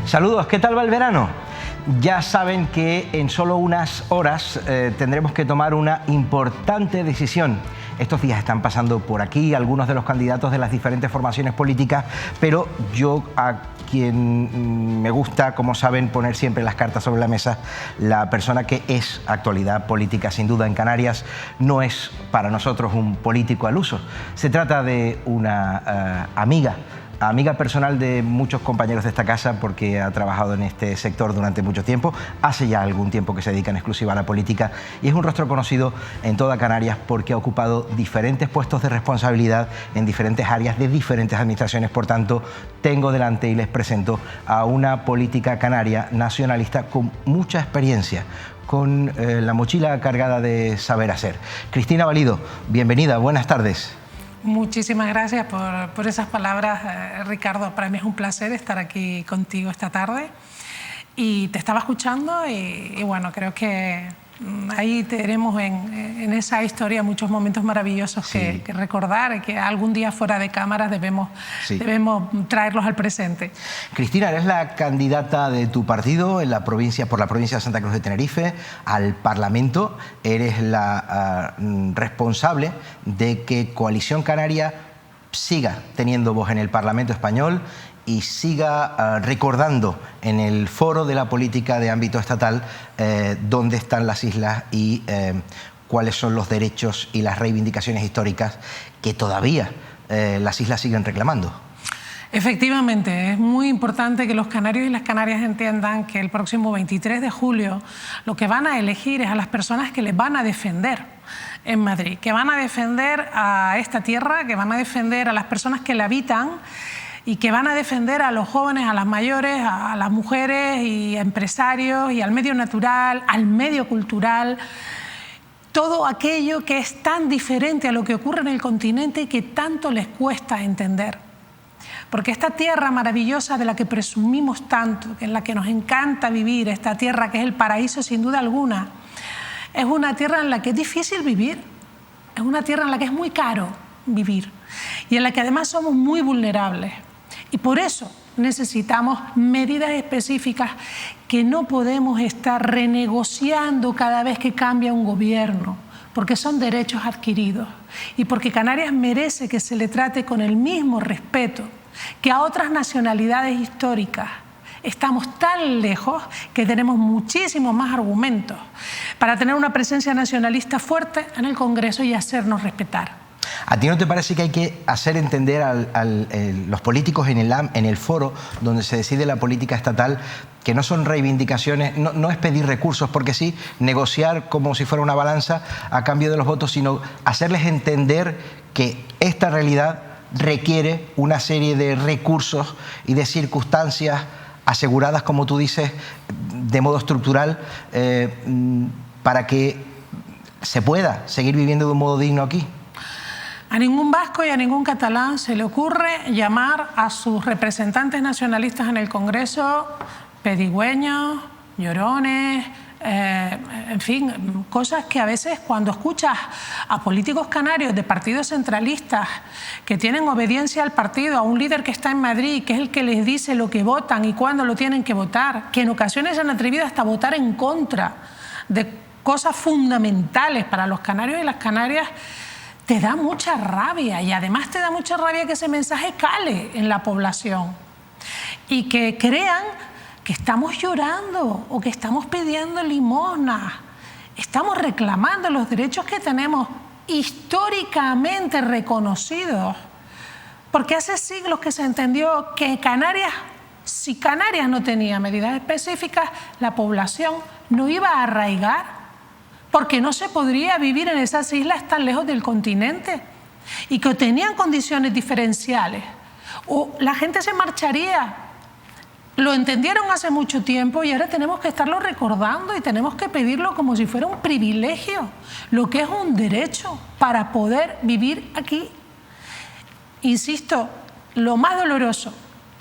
Saludos, ¿qué tal va el verano? Ya saben que en solo unas horas tendremos que tomar una importante decisión. Estos días están pasando por aquí algunos de los candidatos de las diferentes formaciones políticas, pero yo a quien me gusta, como saben, poner siempre las cartas sobre la mesa, la persona que es actualidad política sin duda en Canarias, no es para nosotros un político al uso. Se trata de una amiga personal de muchos compañeros de esta casa, porque ha trabajado en este sector durante mucho tiempo. Hace ya algún tiempo que se dedica en exclusiva a la política y es un rostro conocido en toda Canarias porque ha ocupado diferentes puestos de responsabilidad en diferentes áreas de diferentes administraciones. Por tanto, tengo delante y les presento a una política canaria nacionalista con mucha experiencia, con la mochila cargada de saber hacer. Cristina Valido, bienvenida, buenas tardes. Muchísimas gracias por esas palabras, Ricardo. Para mí es un placer estar aquí contigo esta tarde. Y te estaba escuchando y bueno, creo que ahí tenemos en esa historia muchos momentos maravillosos que recordar y que algún día fuera de cámaras debemos traerlos al presente. Cristina, eres la candidata de tu partido en la provincia, por la provincia de Santa Cruz de Tenerife al Parlamento. Eres la responsable de que Coalición Canaria siga teniendo voz en el Parlamento español y siga recordando en el foro de la política de ámbito estatal dónde están las islas y cuáles son los derechos y las reivindicaciones históricas que todavía las islas siguen reclamando. Efectivamente, es muy importante que los canarios y las canarias entiendan que el próximo 23 de julio lo que van a elegir es a las personas que les van a defender en Madrid, que van a defender a esta tierra, que van a defender a las personas que la habitan y que van a defender a los jóvenes, a las mayores, a las mujeres y a empresarios y al medio natural, al medio cultural, todo aquello que es tan diferente a lo que ocurre en el continente y que tanto les cuesta entender. Porque esta tierra maravillosa de la que presumimos tanto, en la que nos encanta vivir, esta tierra que es el paraíso sin duda alguna, es una tierra en la que es difícil vivir, es una tierra en la que es muy caro vivir y en la que además somos muy vulnerables. Y por eso necesitamos medidas específicas que no podemos estar renegociando cada vez que cambia un gobierno, porque son derechos adquiridos y porque Canarias merece que se le trate con el mismo respeto que a otras nacionalidades históricas. Estamos tan lejos que tenemos muchísimos más argumentos para tener una presencia nacionalista fuerte en el Congreso y hacernos respetar. ¿A ti no te parece que hay que hacer entender a los políticos en el foro donde se decide la política estatal que no son reivindicaciones, no es pedir recursos porque sí, negociar como si fuera una balanza a cambio de los votos, sino hacerles entender que esta realidad requiere una serie de recursos y de circunstancias aseguradas, como tú dices, de modo estructural, para que se pueda seguir viviendo de un modo digno aquí? A ningún vasco y a ningún catalán se le ocurre llamar a sus representantes nacionalistas en el Congreso pedigüeños, llorones, en fin, cosas que a veces cuando escuchas a políticos canarios de partidos centralistas que tienen obediencia al partido, a un líder que está en Madrid, que es el que les dice lo que votan y cuándo lo tienen que votar, que en ocasiones se han atrevido hasta a votar en contra de cosas fundamentales para los canarios y las canarias, te da mucha rabia y además te da mucha rabia que ese mensaje cale en la población y que crean que estamos llorando o que estamos pidiendo limosna. Estamos reclamando los derechos que tenemos históricamente reconocidos, porque hace siglos que se entendió que Canarias, si Canarias no tenía medidas específicas, la población no iba a arraigar, porque no se podría vivir en esas islas tan lejos del continente y que tenían condiciones diferenciales o la gente se marcharía. Lo entendieron hace mucho tiempo y ahora tenemos que estarlo recordando y tenemos que pedirlo como si fuera un privilegio, lo que es un derecho para poder vivir aquí. Insisto, lo más doloroso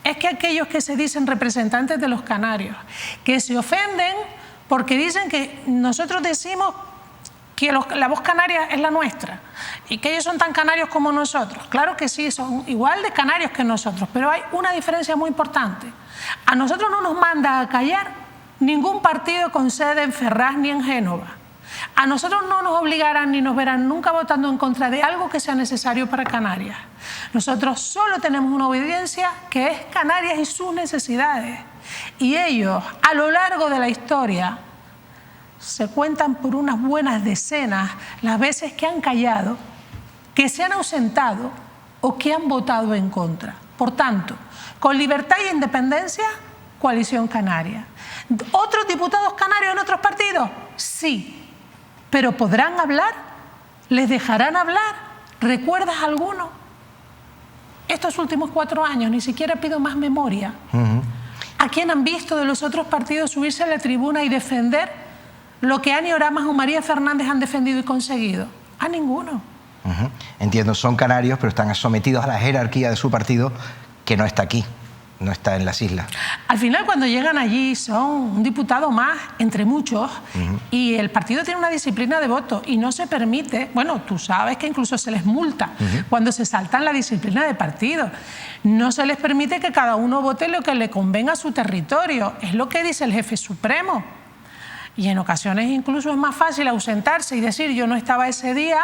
es que aquellos que se dicen representantes de los canarios, que se ofenden porque dicen que nosotros decimos que la voz canaria es la nuestra y que ellos son tan canarios como nosotros. Claro que sí, son igual de canarios que nosotros, pero hay una diferencia muy importante. A nosotros no nos manda a callar ningún partido con sede en Ferraz ni en Génova. A nosotros no nos obligarán ni nos verán nunca votando en contra de algo que sea necesario para Canarias. Nosotros solo tenemos una obediencia que es Canarias y sus necesidades. Y ellos, a lo largo de la historia, se cuentan por unas buenas decenas las veces que han callado, que se han ausentado o que han votado en contra. Por tanto, con libertad e independencia, Coalición Canaria. ¿Otros diputados canarios en otros partidos? Sí. ¿Pero podrán hablar? ¿Les dejarán hablar? ¿Recuerdas alguno? Estos últimos 4 años, ni siquiera pido más memoria. ¿A quién han visto de los otros partidos subirse a la tribuna y defender lo que Ani Oramas o María Fernández han defendido y conseguido? A ninguno. Entiendo, son canarios, pero están sometidos a la jerarquía de su partido, que no está aquí, no está en las islas. Al final, cuando llegan allí, son un diputado más, entre muchos, y el partido tiene una disciplina de voto y no se permite, bueno, tú sabes que incluso se les multa cuando se saltan la disciplina de partido. No se les permite que cada uno vote lo que le convenga a su territorio, es lo que dice el jefe supremo. Y en ocasiones incluso es más fácil ausentarse y decir yo no estaba ese día,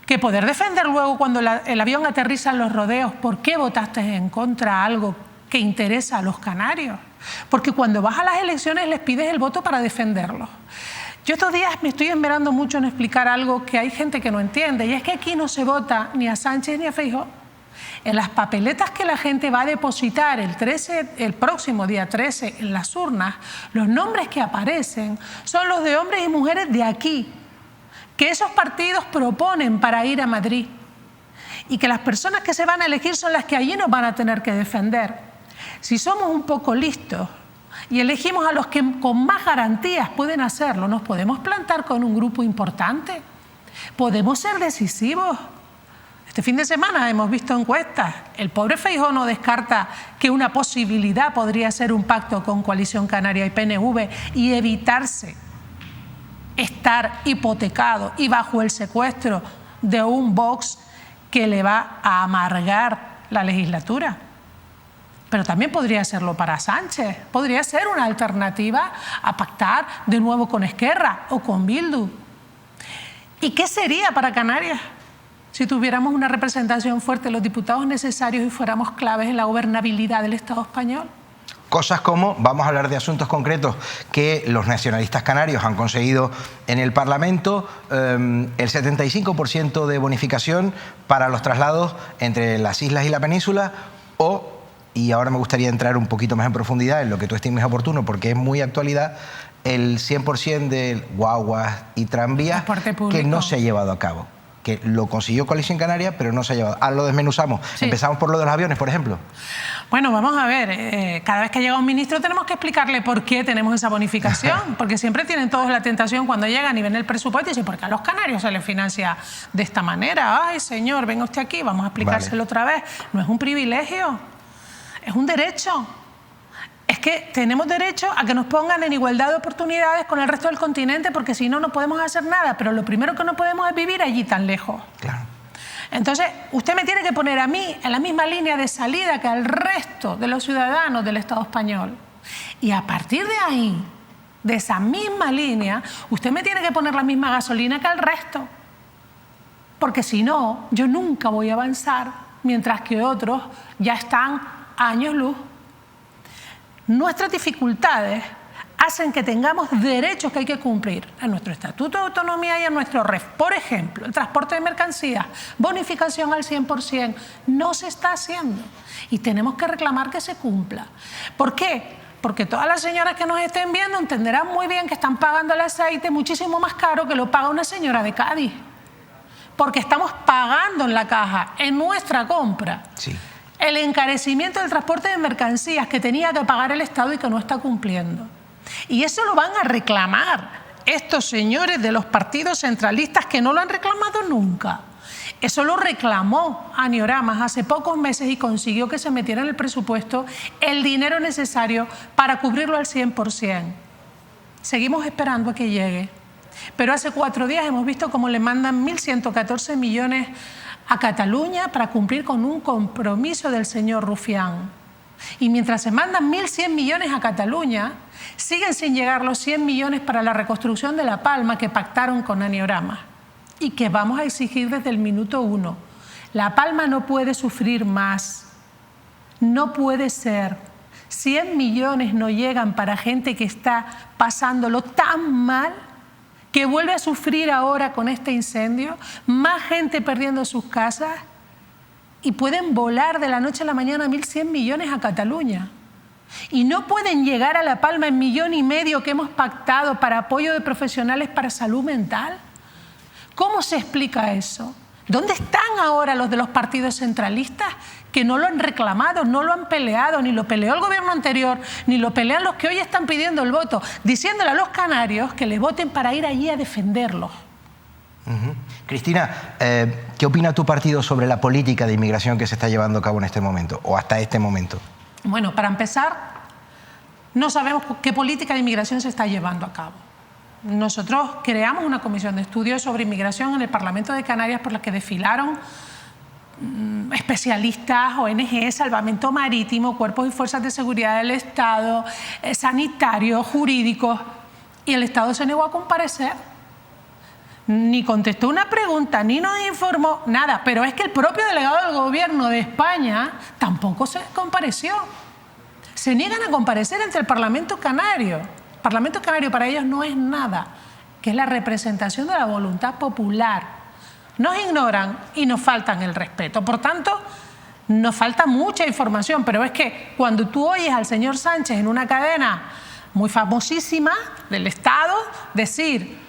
que poder defender luego cuando el avión aterriza en Los Rodeos por qué votaste en contra algo que interesa a los canarios. Porque cuando vas a las elecciones les pides el voto para defenderlos. Yo estos días me estoy esmerando mucho en explicar algo que hay gente que no entiende, y es que aquí no se vota ni a Sánchez ni a Feijóo. En las papeletas que la gente va a depositar el próximo día 13 en las urnas, los nombres que aparecen son los de hombres y mujeres de aquí, que esos partidos proponen para ir a Madrid, y que las personas que se van a elegir son las que allí nos van a tener que defender. Si somos un poco listos y elegimos a los que con más garantías pueden hacerlo, nos podemos plantar con un grupo importante, podemos ser decisivos. Este fin de semana hemos visto encuestas. El pobre Feijóo no descarta que una posibilidad podría ser un pacto con Coalición Canaria y PNV y evitarse estar hipotecado y bajo el secuestro de un Vox que le va a amargar la legislatura. Pero también podría hacerlo para Sánchez, podría ser una alternativa a pactar de nuevo con Esquerra o con Bildu. ¿Y qué sería para Canarias si tuviéramos una representación fuerte de los diputados necesarios y fuéramos claves en la gobernabilidad del Estado español? Cosas como, vamos a hablar de asuntos concretos que los nacionalistas canarios han conseguido en el Parlamento, el 75% de bonificación para los traslados entre las islas y la península, y ahora me gustaría entrar un poquito más en profundidad en lo que tú estimes oportuno, porque es muy actualidad, el 100% de guaguas y tranvías que no se ha llevado a cabo. Que lo consiguió Coalición Canaria, pero no se ha llevado. Ahora lo desmenuzamos. Sí. Empezamos por lo de los aviones, por ejemplo. Bueno, vamos a ver. Cada vez que llega un ministro tenemos que explicarle por qué tenemos esa bonificación, porque siempre tienen todos la tentación cuando llegan y ven el presupuesto y dicen, ¿por qué a los canarios se les financia de esta manera? Ay, señor, venga usted aquí, vamos a explicárselo otra vez. No es un privilegio, es un derecho. Es que tenemos derecho a que nos pongan en igualdad de oportunidades con el resto del continente, porque si no, no podemos hacer nada. Pero lo primero que no podemos es vivir allí tan lejos. Claro. Entonces, usted me tiene que poner a mí en la misma línea de salida que al resto de los ciudadanos del Estado español. Y a partir de ahí, de esa misma línea, usted me tiene que poner la misma gasolina que al resto. Porque si no, yo nunca voy a avanzar, mientras que otros ya están a años luz. Nuestras dificultades hacen que tengamos derechos que hay que cumplir en nuestro Estatuto de Autonomía y en nuestro REF. Por ejemplo, el transporte de mercancías, bonificación al 100%, no se está haciendo y tenemos que reclamar que se cumpla. ¿Por qué? Porque todas las señoras que nos estén viendo entenderán muy bien que están pagando el aceite muchísimo más caro que lo paga una señora de Cádiz. Porque estamos pagando en la caja, en nuestra compra. Sí. El encarecimiento del transporte de mercancías que tenía que pagar el Estado y que no está cumpliendo. Y eso lo van a reclamar estos señores de los partidos centralistas que no lo han reclamado nunca. Eso lo reclamó Ani Oramas hace pocos meses y consiguió que se metiera en el presupuesto el dinero necesario para cubrirlo al 100%. Seguimos esperando a que llegue. Pero hace 4 días hemos visto cómo le mandan 1.114 millones a Cataluña para cumplir con un compromiso del señor Rufián. Y mientras se mandan 1.100 millones a Cataluña, siguen sin llegar los 100 millones para la reconstrucción de La Palma que pactaron con Aniorama y que vamos a exigir desde el minuto 1. La Palma no puede sufrir más. No puede ser. 100 millones no llegan para gente que está pasándolo tan mal que vuelve a sufrir ahora con este incendio, más gente perdiendo sus casas, y pueden volar de la noche a la mañana 1.100 millones a Cataluña. Y no pueden llegar a La Palma en 1,5 millones que hemos pactado para apoyo de profesionales para salud mental. ¿Cómo se explica eso? ¿Dónde están ahora los de los partidos centralistas que no lo han reclamado, no lo han peleado, ni lo peleó el gobierno anterior, ni lo pelean los que hoy están pidiendo el voto, diciéndole a los canarios que les voten para ir allí a defenderlos? Cristina, ¿qué opina tu partido sobre la política de inmigración que se está llevando a cabo en este momento, o hasta este momento? Bueno, para empezar, no sabemos qué política de inmigración se está llevando a cabo. Nosotros creamos una comisión de estudio sobre inmigración en el Parlamento de Canarias por la que desfilaron especialistas, ONG, Salvamento Marítimo, cuerpos y fuerzas de seguridad del Estado, sanitarios, jurídicos, y el Estado se negó a comparecer. Ni contestó una pregunta, ni nos informó, nada. Pero es que el propio delegado del Gobierno de España tampoco se compareció. Se niegan a comparecer ante el Parlamento Canario. El Parlamento Canario para ellos no es nada, que es la representación de la voluntad popular. Nos ignoran y nos faltan el respeto. Por tanto, nos falta mucha información, pero es que cuando tú oyes al señor Sánchez en una cadena muy famosísima del Estado decir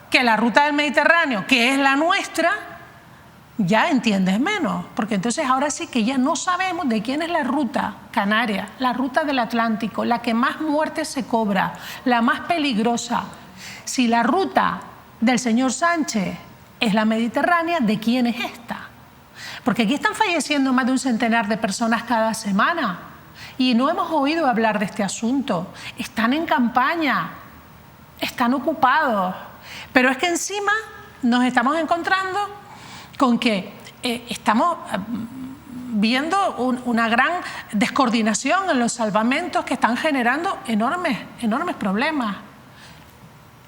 que la ruta del Mediterráneo, que es la nuestra, ya entiendes menos, porque entonces ahora sí que ya no sabemos de quién es la ruta canaria, la ruta del Atlántico, la que más muertes se cobra, la más peligrosa. Si la ruta del señor Sánchez es la mediterránea, ¿de quién es esta? Porque aquí están falleciendo más de 1 centenar de personas cada semana y no hemos oído hablar de este asunto. Están en campaña, están ocupados. Pero es que encima nos estamos encontrando con que estamos viendo una gran descoordinación en los salvamentos que están generando enormes problemas.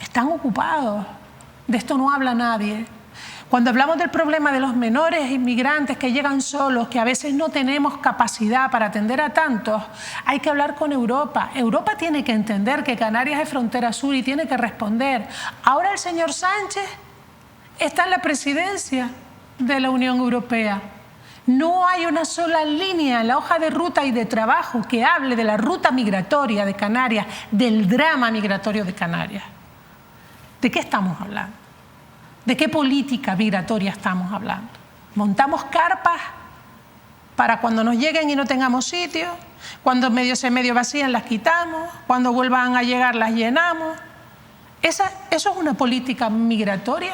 Están ocupados. De esto no habla nadie. Cuando hablamos del problema de los menores inmigrantes que llegan solos, que a veces no tenemos capacidad para atender a tantos, hay que hablar con Europa. Europa tiene que entender que Canarias es frontera sur y tiene que responder. Ahora el señor Sánchez está en la presidencia de la Unión Europea. No hay una sola línea en la hoja de ruta y de trabajo que hable de la ruta migratoria de Canarias, del drama migratorio de Canarias. ¿De qué estamos hablando? ¿De qué política migratoria estamos hablando? ¿Montamos carpas para cuando nos lleguen y no tengamos sitio? ¿Cuando se medio vacían las quitamos? ¿Cuando vuelvan a llegar las llenamos? ¿Eso es una política migratoria?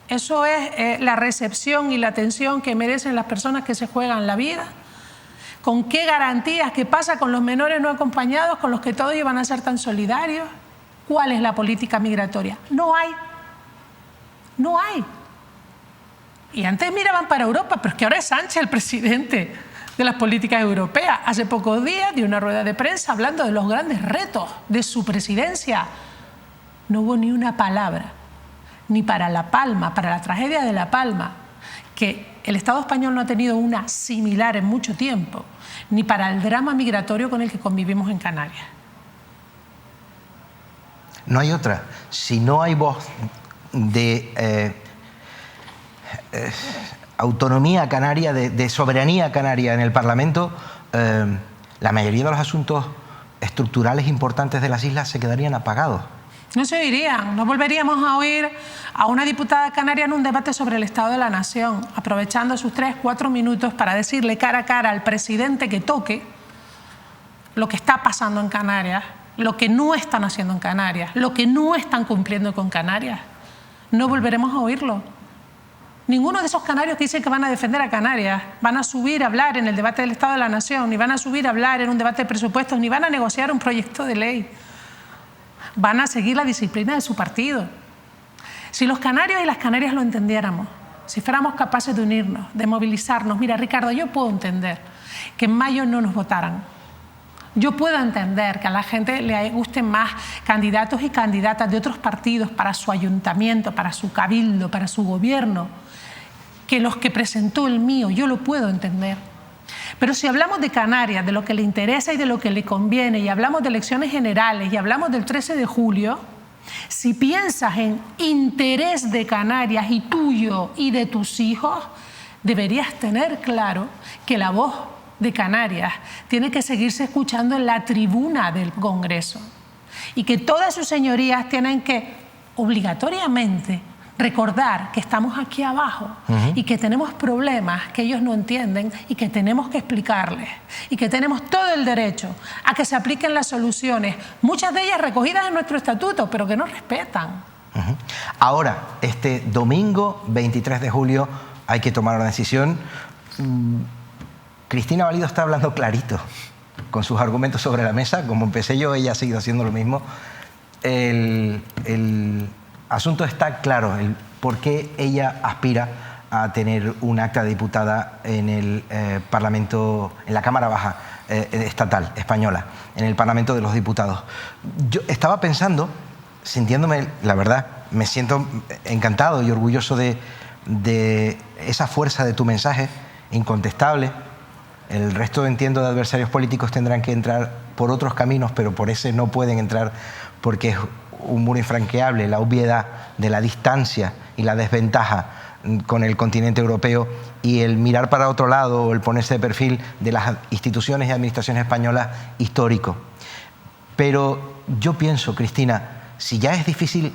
¿Eso es la recepción y la atención que merecen las personas que se juegan la vida? ¿Con qué garantías? ¿Qué pasa con los menores no acompañados, con los que todos iban a ser tan solidarios? ¿Cuál es la política migratoria? No hay. No hay. Y antes miraban para Europa, pero es que ahora es Sánchez el presidente de las políticas europeas. Hace pocos días dio una rueda de prensa hablando de los grandes retos de su presidencia. No hubo ni una palabra, ni para La Palma, para la tragedia de La Palma, que el Estado español no ha tenido una similar en mucho tiempo, ni para el drama migratorio con el que convivimos en Canarias. No hay otra. Si no hay voz de autonomía canaria, de soberanía canaria en el Parlamento, la mayoría de los asuntos estructurales importantes de las islas se quedarían apagados. No se oirían, no volveríamos a oír a una diputada canaria en un debate sobre el Estado de la Nación, aprovechando sus 3-4 minutos para decirle cara a cara al presidente que toque lo que está pasando en Canarias, lo que no están haciendo en Canarias, lo que no están cumpliendo con Canarias. No volveremos a oírlo. Ninguno de esos canarios que dicen que van a defender a Canarias van a subir a hablar en el debate del Estado de la Nación, ni van a subir a hablar en un debate de presupuestos, ni van a negociar un proyecto de ley. van a seguir la disciplina de su partido. Si los canarios y las canarias lo entendiéramos, si fuéramos capaces de unirnos, de movilizarnos. Mira, Ricardo, yo puedo entender que en mayo no nos votaran. Yo puedo entender que a la gente le gusten más candidatos y candidatas de otros partidos para su ayuntamiento, para su cabildo, para su gobierno, que los que presentó el mío. Yo lo puedo entender. Pero si hablamos de Canarias, de lo que le interesa y de lo que le conviene, y hablamos de elecciones generales, y hablamos del 13 de julio, si piensas en interés de Canarias y tuyo y de tus hijos, deberías tener claro que la voz de Canarias tiene que seguirse escuchando en la tribuna del Congreso y que todas sus señorías tienen que obligatoriamente recordar que estamos aquí abajo y que tenemos problemas que ellos no entienden y que tenemos que explicarles y que tenemos todo el derecho a que se apliquen las soluciones, muchas de ellas recogidas en nuestro estatuto, pero que no respetan. Ahora, este domingo 23 de julio hay que tomar una decisión. Cristina Valido está hablando clarito, con sus argumentos sobre la mesa. Como empecé yo, ella ha seguido haciendo lo mismo. El asunto está claro, el por qué ella aspira a tener un acta de diputada en el Parlamento, en la Cámara Baja estatal española, en el Parlamento de los Diputados. Yo estaba pensando, sintiéndome, la verdad, me siento encantado y orgulloso de esa fuerza de tu mensaje, incontestable. El resto, entiendo, de adversarios políticos tendrán que entrar por otros caminos, pero por ese no pueden entrar porque es un muro infranqueable, la obviedad de la distancia y la desventaja con el continente europeo y el mirar para otro lado o el ponerse de perfil de las instituciones y administraciones españolas histórico. Pero yo pienso, Cristina, si ya es difícil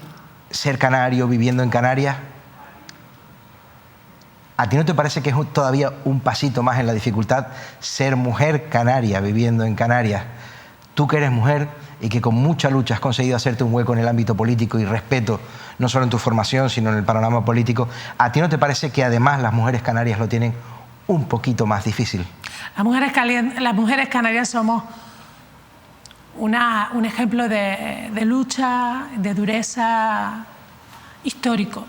ser canario viviendo en Canarias, ¿a ti no te parece que es todavía un pasito más en la dificultad ser mujer canaria viviendo en Canarias? Tú que eres mujer y que con mucha lucha has conseguido hacerte un hueco en el ámbito político y respeto, no solo en tu formación, sino en el panorama político, ¿a ti no te parece que además las mujeres canarias lo tienen un poquito más difícil? Las mujeres canarias somos un ejemplo de lucha, de dureza histórico.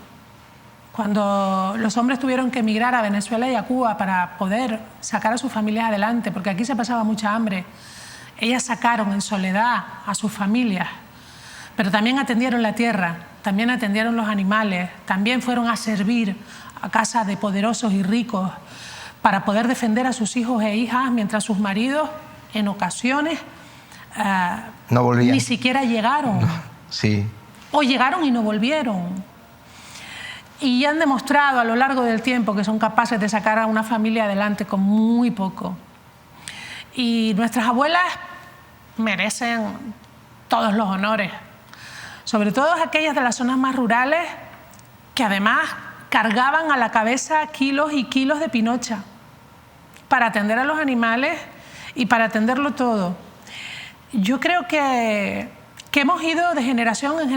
Cuando los hombres tuvieron que emigrar a Venezuela y a Cuba para poder sacar a sus familias adelante, porque aquí se pasaba mucha hambre, ellas sacaron en soledad a sus familias, pero también atendieron la tierra, también atendieron los animales, también fueron a servir a casas de poderosos y ricos para poder defender a sus hijos e hijas, mientras sus maridos, en ocasiones, no volvían. Ni siquiera llegaron. No, sí. O llegaron y no volvieron. Y han demostrado a lo largo del tiempo que son capaces de sacar a una familia adelante con muy poco. Y nuestras abuelas merecen todos los honores, sobre todo aquellas de las zonas más rurales que además cargaban a la cabeza kilos y kilos de pinocha para atender a los animales y para atenderlo todo. Yo creo que hemos ido de generación en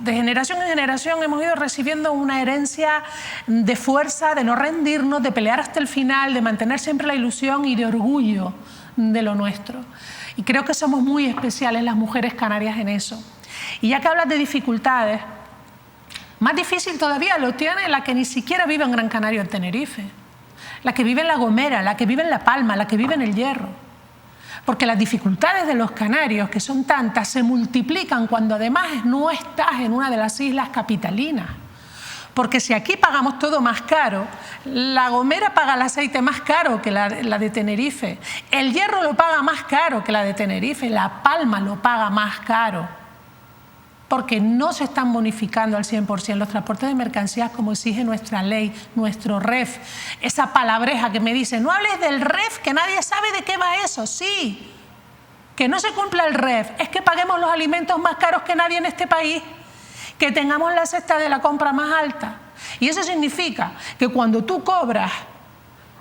generación hemos ido recibiendo una herencia de fuerza, de no rendirnos, de pelear hasta el final, de mantener siempre la ilusión y de orgullo de lo nuestro. Y creo que somos muy especiales las mujeres canarias en eso. Y ya que hablas de dificultades, más difícil todavía lo tiene la que ni siquiera vive en Gran Canaria o en Tenerife, la que vive en La Gomera, la que vive en La Palma, la que vive en El Hierro. Porque las dificultades de los canarios, que son tantas, se multiplican cuando además no estás en una de las islas capitalinas. Porque si aquí pagamos todo más caro, La Gomera paga el aceite más caro que la de Tenerife, El Hierro lo paga más caro que la de Tenerife, La Palma lo paga más caro. Porque no se están bonificando al 100% los transportes de mercancías como exige nuestra ley, nuestro REF. Esa palabreja que me dice, no hables del REF, que nadie sabe de qué va eso. Sí, que no se cumpla el REF, es que paguemos los alimentos más caros que nadie en este país, que tengamos la cesta de la compra más alta. Y eso significa que cuando tú cobras,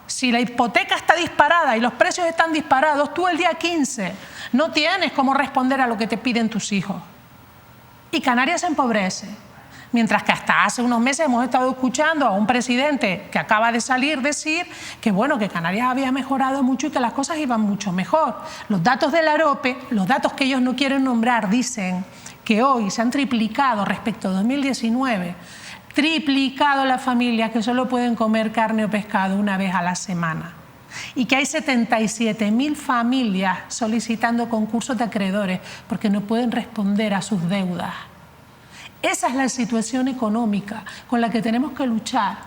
si la hipoteca está disparada y los precios están disparados, tú el día 15 no tienes cómo responder a lo que te piden tus hijos. Y Canarias se empobrece Mientras que hasta hace unos meses hemos estado escuchando a un presidente que acaba de salir decir que, bueno, que Canarias había mejorado mucho y que las cosas iban mucho mejor. Los datos de la AROPE, los datos que ellos no quieren nombrar, dicen que hoy se han triplicado respecto a 2019, triplicado las familias que solo pueden comer carne o pescado una vez a la semana. Y que hay 77.000 familias solicitando concursos de acreedores porque no pueden responder a sus deudas. Esa es la situación económica con la que tenemos que luchar.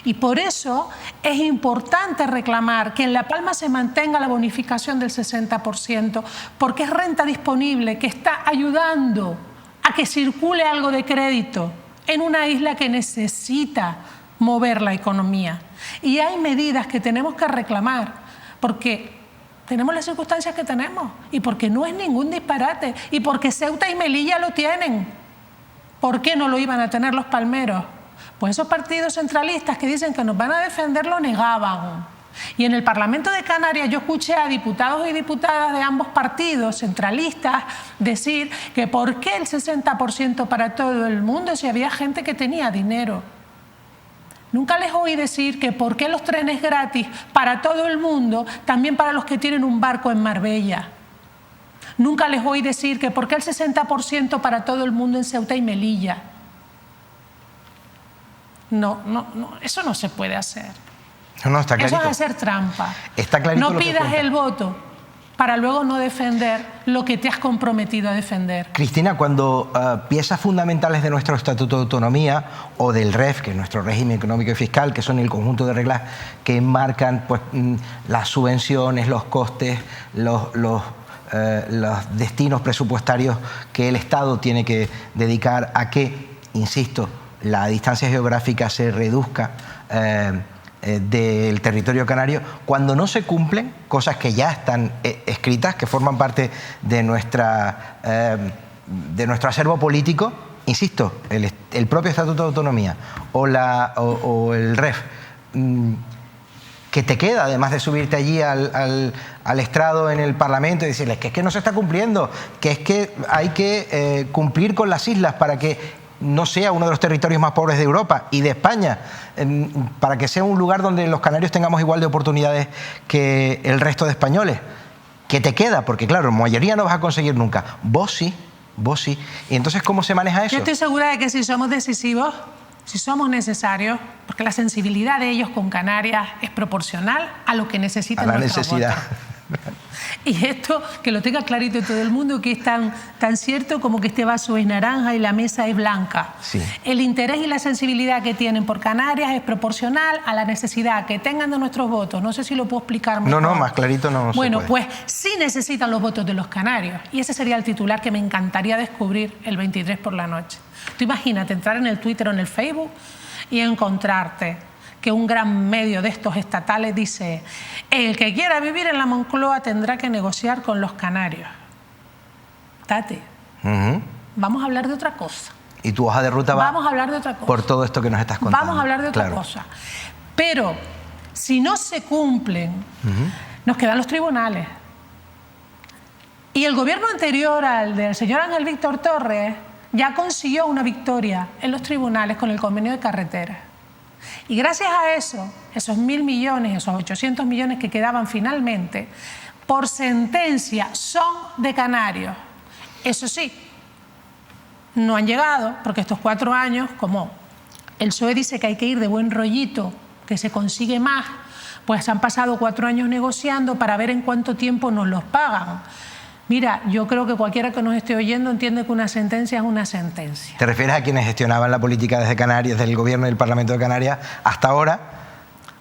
Y por eso es importante reclamar que en La Palma se mantenga la bonificación del 60%, porque es renta disponible que está ayudando a que circule algo de crédito en una isla que necesita mover la economía. Y hay medidas que tenemos que reclamar porque tenemos las circunstancias que tenemos y porque no es ningún disparate y porque Ceuta y Melilla lo tienen. ¿Por qué no lo iban a tener los palmeros? Pues esos partidos centralistas que dicen que nos van a defender lo negaban. Y en el Parlamento de Canarias yo escuché a diputados y diputadas de ambos partidos centralistas decir que ¿por qué el 60% para todo el mundo si había gente que tenía dinero? Nunca les oí decir que ¿por qué los trenes gratis para todo el mundo, también para los que tienen un barco en Marbella? Nunca les oí decir que ¿por qué el 60% para todo el mundo en Ceuta y Melilla? No, eso no se puede hacer. No, está clarito. Eso es hacer trampa. Está clarito. No pidas el voto para luego no defender lo que te has comprometido a defender. Cristina, cuando piezas fundamentales de nuestro Estatuto de Autonomía o del REF, que es nuestro régimen económico y fiscal, que son el conjunto de reglas que marcan pues, las subvenciones, los costes, los destinos presupuestarios que el Estado tiene que dedicar a que, insisto, la distancia geográfica se reduzca del territorio canario, cuando no se cumplen cosas que ya están escritas, que forman parte de nuestro acervo político, insisto, el propio Estatuto de Autonomía o el REF, que te queda, además de subirte allí al estrado en el Parlamento y decirles que es que no se está cumpliendo, que es que hay que cumplir con las islas para que no sea uno de los territorios más pobres de Europa y de España, para que sea un lugar donde los canarios tengamos igual de oportunidades que el resto de españoles. ¿Qué te queda? Porque claro, mayoría no vas a conseguir nunca. Vos sí. ¿Y entonces cómo se maneja eso? Yo estoy segura de que si somos decisivos, si somos necesarios, porque la sensibilidad de ellos con Canarias es proporcional a lo que necesitan nuestros votos. Y esto, que lo tenga clarito todo el mundo, que es tan cierto como que este vaso es naranja y la mesa es blanca. Sí. El interés y la sensibilidad que tienen por Canarias es proporcional a la necesidad que tengan de nuestros votos. No sé si lo puedo explicar mejor. No, más clarito no se Bueno, puede. pues sí necesitan los votos de los canarios. Y ese sería el titular que me encantaría descubrir el 23 por la noche. Tú imagínate entrar en el Twitter o en el Facebook y encontrarte que un gran medio de estos estatales dice: el que quiera vivir en la Moncloa tendrá que negociar con los canarios. Tate, vamos a hablar de otra cosa. Y tu hoja de ruta va vamos a hablar de otra cosa. Por todo esto que nos estás contando. Vamos a hablar de otra cosa. Pero si no se cumplen, nos quedan los tribunales. Y el gobierno anterior al del señor Ángel Víctor Torres ya consiguió una victoria en los tribunales con el convenio de carreteras. Y gracias a eso, esos 1.000 millones, esos 800 millones que quedaban finalmente, por sentencia son de canarios. Eso sí, no han llegado, porque estos 4 años, como el PSOE dice que hay que ir de buen rollito, que se consigue más, pues han pasado 4 años negociando para ver en cuánto tiempo nos los pagan. Mira, yo creo que cualquiera que nos esté oyendo entiende que una sentencia es una sentencia. ¿Te refieres a quienes gestionaban la política desde Canarias, desde el gobierno y el Parlamento de Canarias hasta ahora?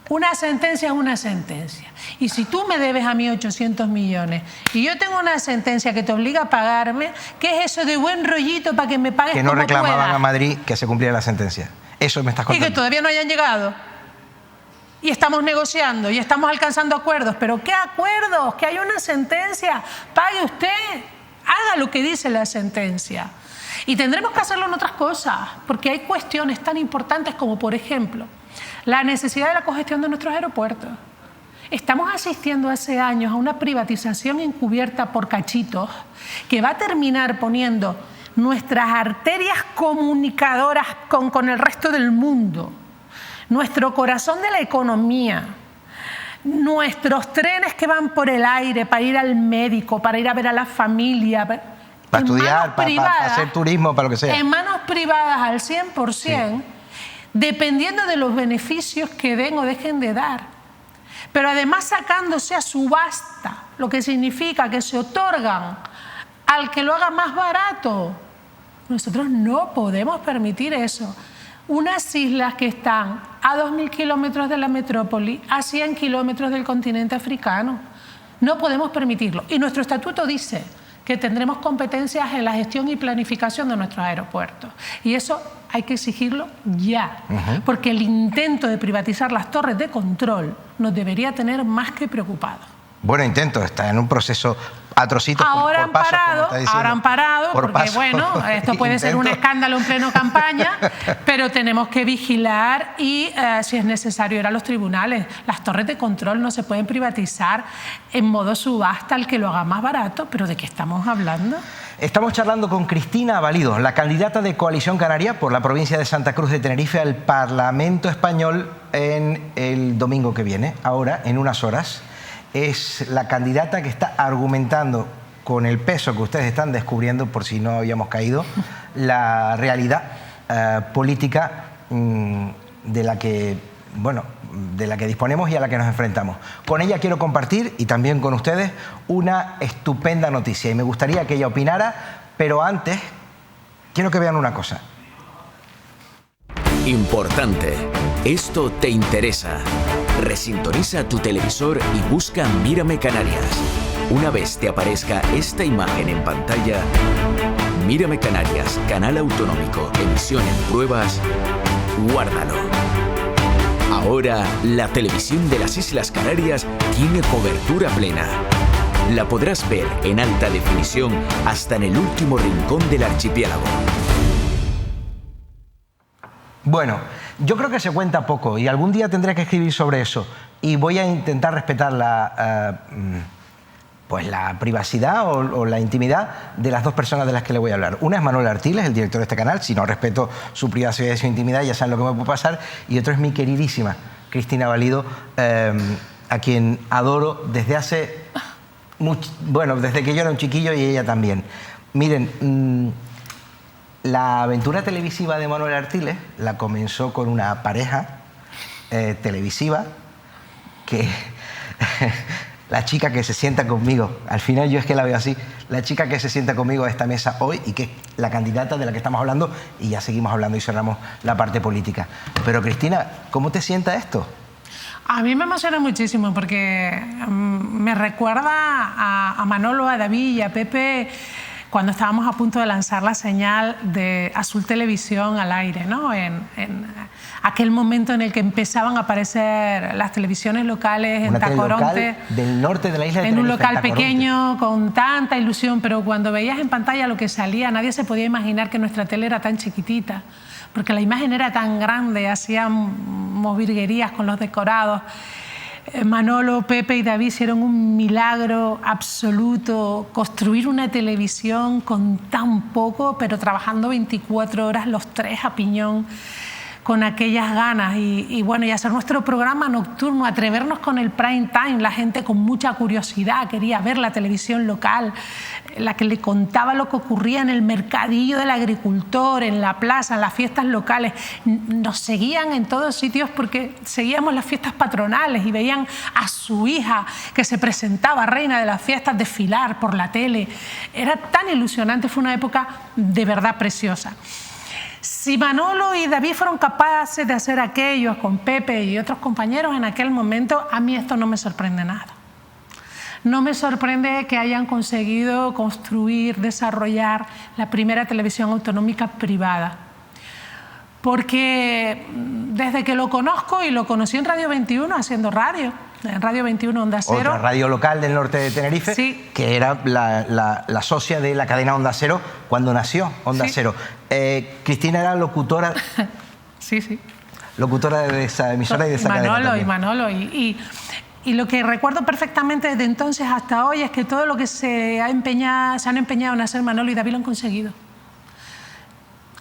Una sentencia es una sentencia. Y si tú me debes a mí 800 millones y yo tengo una sentencia que te obliga a pagarme, ¿qué es eso de buen rollito para que me pagues como puedas? Que no reclamaban a Madrid que se cumpliera la sentencia. Eso me estás contando. Y que todavía no hayan llegado. Y estamos negociando y estamos alcanzando acuerdos. ¿Pero qué acuerdos? Que hay una sentencia. Pague usted. Haga lo que dice la sentencia. Y tendremos que hacerlo en otras cosas, porque hay cuestiones tan importantes como, por ejemplo, la necesidad de la congestión de nuestros aeropuertos. Estamos asistiendo hace años a una privatización encubierta por cachitos que va a terminar poniendo nuestras arterias comunicadoras con el resto del mundo, nuestro corazón de la economía, nuestros trenes que van por el aire para ir al médico, para ir a ver a la familia, para estudiar, para hacer turismo, para lo que sea. En manos privadas al 100%, sí, dependiendo de los beneficios que den o dejen de dar. Pero además sacándose a subasta, lo que significa que se otorgan al que lo haga más barato. Nosotros no podemos permitir eso. Unas islas que están a 2.000 kilómetros de la metrópoli, a 100 kilómetros del continente africano. No podemos permitirlo. Y nuestro estatuto dice que tendremos competencias en la gestión y planificación de nuestros aeropuertos. Y eso hay que exigirlo ya, porque el intento de privatizar las torres de control nos debería tener más que preocupados. Bueno, intento, está en un proceso atrocito. Ahora han parado, porque bueno, esto puede ser un escándalo en pleno campaña, pero tenemos que vigilar y, si es necesario, ir a los tribunales. Las torres de control no se pueden privatizar en modo subasta al que lo haga más barato, pero ¿de qué estamos hablando? Estamos charlando con Cristina Valido, la candidata de Coalición Canaria por la provincia de Santa Cruz de Tenerife al Parlamento Español en el domingo que viene, ahora, en unas horas. Es la candidata que está argumentando con el peso que ustedes están descubriendo, por si no habíamos caído, la realidad política de la que disponemos y a la que nos enfrentamos. Con ella quiero compartir, y también con ustedes, una estupenda noticia. Y me gustaría que ella opinara, pero antes quiero que vean una cosa. Importante. Esto te interesa. Resintoniza tu televisor y busca Mírame Canarias. Una vez te aparezca esta imagen en pantalla, Mírame Canarias, canal autonómico, emisión en pruebas, guárdalo. Ahora, la televisión de las Islas Canarias tiene cobertura plena. La podrás ver en alta definición hasta en el último rincón del archipiélago. Bueno, yo creo que se cuenta poco y algún día tendré que escribir sobre eso y voy a intentar respetar la privacidad o la intimidad de las dos personas de las que le voy a hablar. Una es Manuel Artiles, el director de este canal. Si no respeto su privacidad y su intimidad, ya saben lo que me puede pasar. Y otro es mi queridísima Cristina Valido, a quien adoro desde hace desde que yo era un chiquillo y ella también. Miren, la aventura televisiva de Manuel Artiles la comenzó con una pareja televisiva que... la chica que se sienta conmigo, al final yo es que la veo así, la chica que se sienta conmigo a esta mesa hoy y que es la candidata de la que estamos hablando, y ya seguimos hablando y cerramos la parte política. Pero Cristina, ¿cómo te sienta esto? A mí me emociona muchísimo porque me recuerda a Manolo, a David y a Pepe cuando estábamos a punto de lanzar la señal de Azul Televisión al aire, ¿no? En aquel momento en el que empezaban a aparecer las televisiones locales en Tacoronte, del norte de la isla de Tenerife, en un local pequeño con tanta ilusión, pero cuando veías en pantalla lo que salía, nadie se podía imaginar que nuestra tele era tan chiquitita, porque la imagen era tan grande, hacíamos virguerías con los decorados. Manolo, Pepe y David hicieron un milagro absoluto, construir una televisión con tan poco, pero trabajando 24 horas los tres a piñón, con aquellas ganas y bueno, y hacer nuestro programa nocturno, atrevernos con el prime time. La gente con mucha curiosidad quería ver la televisión local, la que le contaba lo que ocurría en el mercadillo del agricultor, en la plaza, en las fiestas locales. Nos seguían en todos sitios porque seguíamos las fiestas patronales y veían a su hija que se presentaba reina de las fiestas desfilar por la tele. Era tan ilusionante, fue una época de verdad preciosa. Si Manolo y David fueron capaces de hacer aquello con Pepe y otros compañeros en aquel momento, a mí esto no me sorprende nada. No me sorprende que hayan conseguido construir, desarrollar la primera televisión autonómica privada. Porque desde que lo conozco, y lo conocí en Radio 21 haciendo radio, en Radio 21 Onda Cero. Otra radio local del norte de Tenerife, sí, que era la socia de la cadena Onda Cero cuando nació Onda Cero. Cristina era locutora. Sí, sí. Locutora de esa emisora y de esa cadena. Manolo. Y lo que recuerdo perfectamente desde entonces hasta hoy es que todo lo que se han empeñado en hacer Manolo y David lo han conseguido.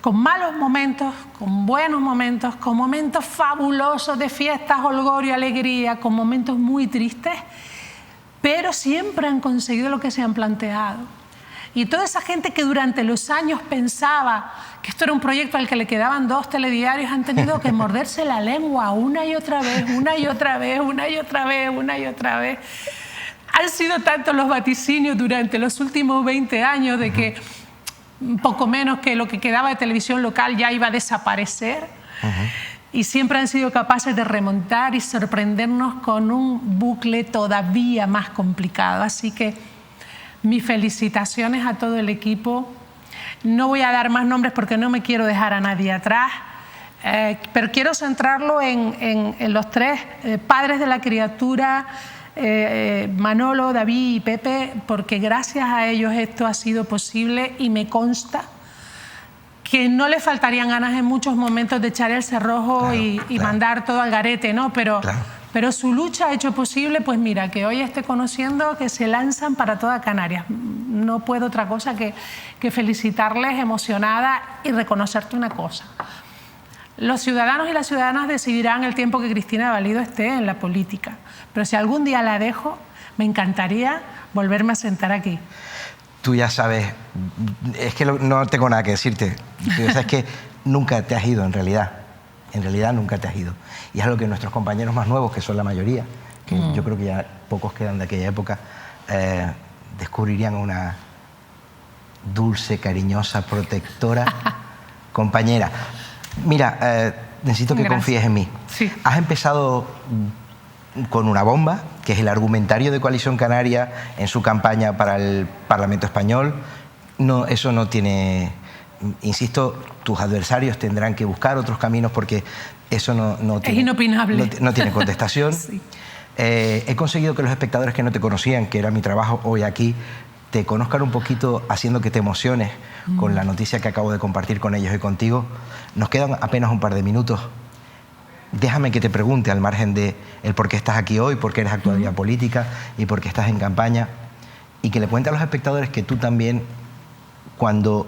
con malos momentos, con buenos momentos, con momentos fabulosos de fiestas, holgorio, alegría, con momentos muy tristes, pero siempre han conseguido lo que se han planteado. Y toda esa gente que durante los años pensaba que esto era un proyecto al que le quedaban 2 telediarios, han tenido que morderse la lengua una y otra vez, una y otra vez, una y otra vez, una y otra vez. Han sido tantos los vaticinios durante los últimos 20 años de que poco menos que lo que quedaba de televisión local ya iba a desaparecer. Y siempre han sido capaces de remontar y sorprendernos con un bucle todavía más complicado. Así que mis felicitaciones a todo el equipo. No voy a dar más nombres porque no me quiero dejar a nadie atrás, pero quiero centrarlo en los 3 padres de la criatura, Manolo, David y Pepe, porque gracias a ellos esto ha sido posible y me consta que no le faltarían ganas en muchos momentos de echar el cerrojo y mandar todo al garete, ¿no? Pero su lucha ha hecho posible, pues mira, que hoy esté conociendo que se lanzan para toda Canarias. No puedo otra cosa que felicitarles emocionada y reconocerte una cosa. Los ciudadanos y las ciudadanas decidirán el tiempo que Cristina Valido esté en la política. Pero si algún día la dejo, me encantaría volverme a sentar aquí. Tú ya sabes, es que no tengo nada que decirte. Tú sabes que nunca te has ido en realidad. En realidad nunca te has ido. Y es algo que nuestros compañeros más nuevos, que son la mayoría, que yo creo que ya pocos quedan de aquella época, descubrirían una dulce, cariñosa, protectora compañera. Mira, necesito que confíes en mí. Sí. Has empezado con una bomba, que es el argumentario de Coalición Canaria en su campaña para el Parlamento Español. No, eso no tiene... Insisto, tus adversarios tendrán que buscar otros caminos porque eso no tiene... Es inopinable. No tiene contestación. Sí. He conseguido que los espectadores que no te conocían, que era mi trabajo hoy aquí, te conozcan un poquito, haciendo que te emociones con la noticia que acabo de compartir con ellos y contigo. Nos quedan apenas un par de minutos. Déjame que te pregunte, al margen de el por qué estás aquí hoy, por qué eres actualidad política y por qué estás en campaña, y que le cuente a los espectadores que tú también, cuando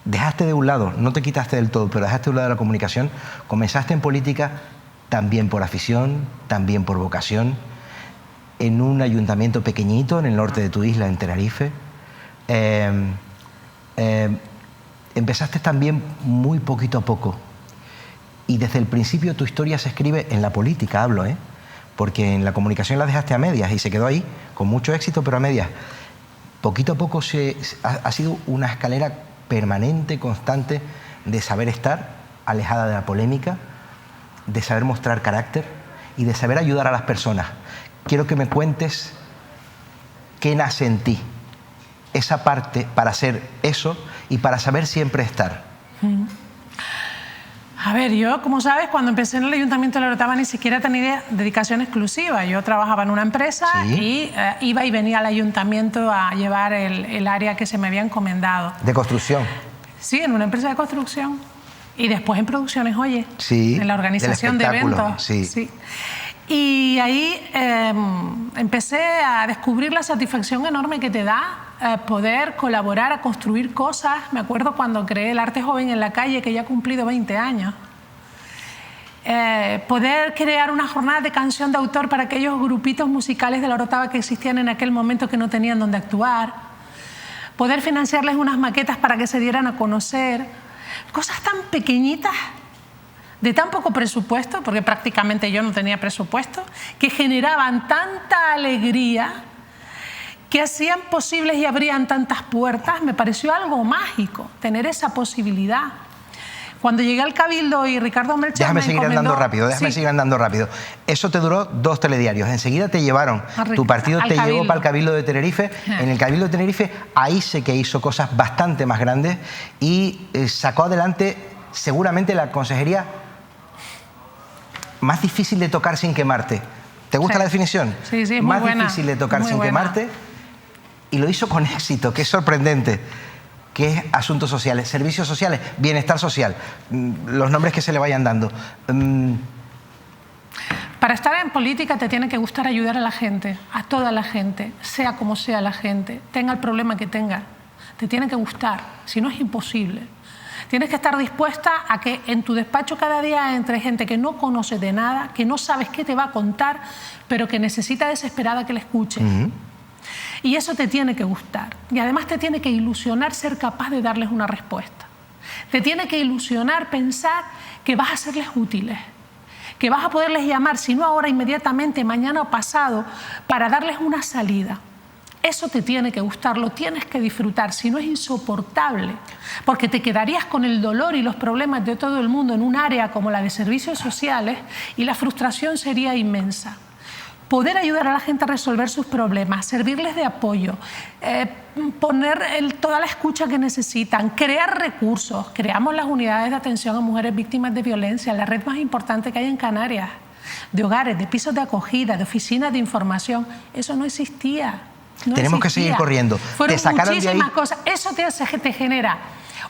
dejaste de un lado, no te quitaste del todo, pero dejaste de un lado la comunicación, comenzaste en política también por afición, también por vocación, en un ayuntamiento pequeñito en el norte de tu isla, en Tenerife. Empezaste también muy poquito a poco, y desde el principio tu historia se escribe en la política, hablo, porque en la comunicación la dejaste a medias y se quedó ahí, con mucho éxito, pero a medias. Poquito a poco ha sido una escalera permanente, constante, de saber estar alejada de la polémica, de saber mostrar carácter y de saber ayudar a las personas. Quiero que me cuentes qué nace en ti, esa parte para hacer eso y para saber siempre estar. A ver, yo, como sabes, cuando empecé en el Ayuntamiento de La Orotava ni siquiera tenía dedicación exclusiva. Yo trabajaba en una empresa y iba y venía al Ayuntamiento a llevar el área que se me había encomendado. ¿De construcción? Sí, en una empresa de construcción. Y después en Producciones Oye, sí, en la organización de eventos. Sí. Y ahí empecé a descubrir la satisfacción enorme que te da poder colaborar a construir cosas. Me acuerdo cuando creé el Arte Joven en la Calle, que ya ha cumplido 20 años. Poder crear una jornada de canción de autor para aquellos grupitos musicales de La Orotava que existían en aquel momento que no tenían dónde actuar. Poder financiarles unas maquetas para que se dieran a conocer. Cosas tan pequeñitas, de tan poco presupuesto, porque prácticamente yo no tenía presupuesto, que generaban tanta alegría, que hacían posibles y abrían tantas puertas. Me pareció algo mágico tener esa posibilidad. Cuando llegué al Cabildo y Ricardo Melchor Déjame seguir andando rápido. Eso te duró 2 telediarios. Enseguida te llevaron, tu partido te llevó para el Cabildo de Tenerife. En el Cabildo de Tenerife, ahí sé que hizo cosas bastante más grandes y sacó adelante seguramente la consejería más difícil de tocar sin quemarte. ¿Te gusta la definición? Sí, es muy más buena. Más difícil de tocar sin quemarte, y lo hizo con éxito, que es sorprendente, que es asuntos sociales, servicios sociales, bienestar social, los nombres que se le vayan dando. Para estar en política te tiene que gustar ayudar a la gente, a toda la gente, sea como sea la gente, tenga el problema que tenga. Te tiene que gustar, si no es imposible. Tienes que estar dispuesta a que en tu despacho cada día entre gente que no conoce de nada, que no sabes qué te va a contar, pero que necesita desesperada que le escuches. Y eso te tiene que gustar. Y además te tiene que ilusionar ser capaz de darles una respuesta. Te tiene que ilusionar pensar que vas a serles útiles, que vas a poderles llamar, si no ahora, inmediatamente, mañana o pasado, para darles una salida. Eso te tiene que gustar, lo tienes que disfrutar, si no es insoportable, porque te quedarías con el dolor y los problemas de todo el mundo en un área como la de servicios sociales y la frustración sería inmensa. Poder ayudar a la gente a resolver sus problemas, servirles de apoyo, poner toda la escucha que necesitan, crear recursos. Creamos las unidades de atención a mujeres víctimas de violencia, la red más importante que hay en Canarias, de hogares, de pisos de acogida, de oficinas de información. Eso no existía. Tenemos que seguir corriendo. Fueron muchísimas cosas. Eso te genera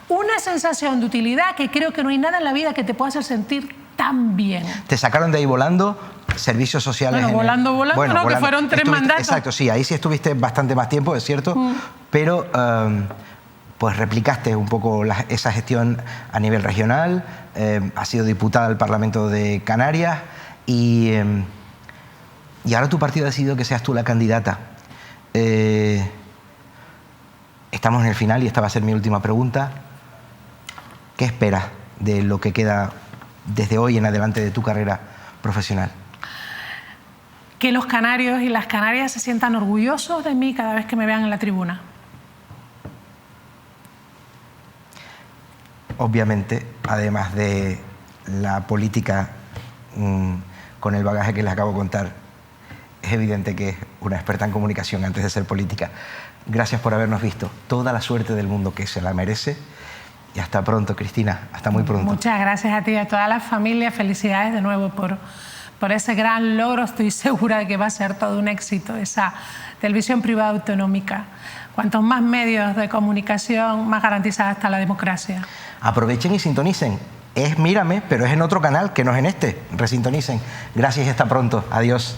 una sensación de utilidad que creo que no hay nada en la vida que te pueda hacer sentir tan bien. Te sacaron de ahí volando. Servicios sociales... Bueno, volando, no, que fueron 3 mandatos. Exacto, sí, ahí sí estuviste bastante más tiempo, es cierto, pero pues replicaste un poco esa gestión a nivel regional, has sido diputada al Parlamento de Canarias y ahora tu partido ha decidido que seas tú la candidata. Estamos en el final y esta va a ser mi última pregunta. ¿Qué esperas de lo que queda desde hoy en adelante de tu carrera profesional? Que los canarios y las canarias se sientan orgullosos de mí cada vez que me vean en la tribuna. Obviamente, además de la política con el bagaje que les acabo de contar, es evidente que es una experta en comunicación antes de ser política. Gracias por habernos visto. Toda la suerte del mundo, que se la merece. Y hasta pronto, Cristina. Hasta muy pronto. Muchas gracias a ti y a toda la familia. Felicidades de nuevo por ese gran logro. Estoy segura de que va a ser todo un éxito esa televisión privada autonómica. Cuantos más medios de comunicación, más garantizada está la democracia. Aprovechen y sintonicen. Es Mírame, pero es en otro canal que no es en este. Resintonicen. Gracias y hasta pronto. Adiós.